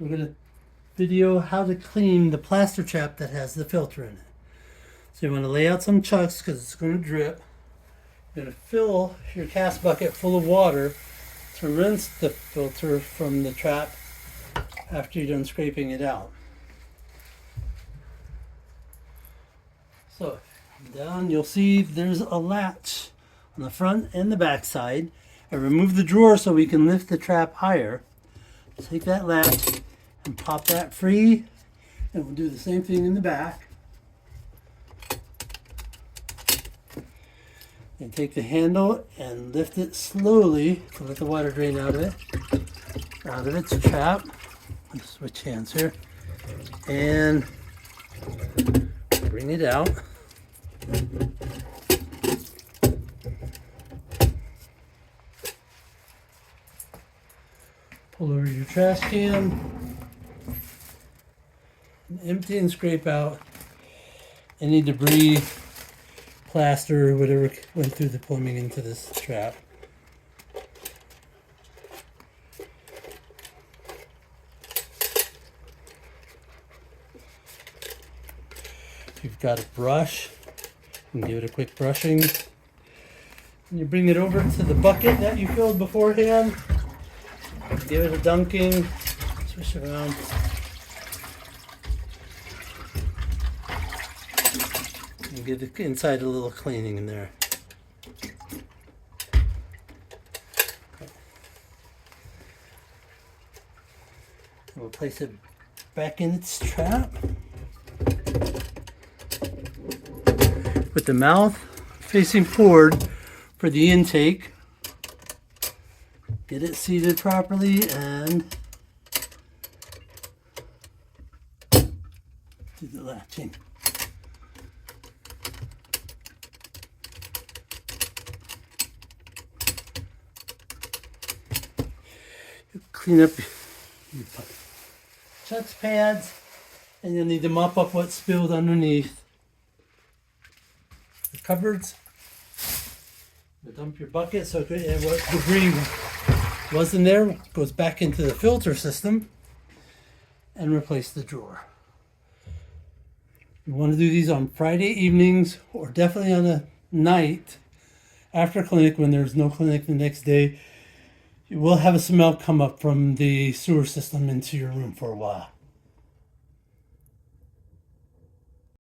So we're going to video how to clean the plaster trap that has the filter in it. So you want to lay out some chucks because it's going to drip. You're going to fill your cast bucket full of water to rinse the filter from the trap after you're done scraping it out. So down you'll see there's a latch on the front and the back side. I remove the drawer so we can lift the trap higher. Take that latch and pop that free, and we'll do the same thing in the back. And take the handle and lift it slowly to let the water drain out of its trap. Let's switch hands here and bring it out. Pull over your trash can, empty and scrape out any debris, plaster, whatever went through the plumbing into this trap. If you've got a brush, you can give it a quick brushing. And you bring it over to the bucket that you filled beforehand. Give it a dunking, swish it around. And give the inside a little cleaning in there. And we'll place it back in its trap. With the mouth facing forward for the intake. Get it seated properly and do the latching. You clean up your chucks pads, and you'll need to mop up what's spilled underneath the cupboards. You dump your bucket so what debris wasn't there goes back into the filter system, and replace the drawer. You want to do these on Friday evenings, or definitely on a night after clinic when there's no clinic the next day. You will have a smell come up from the sewer system into your room for a while.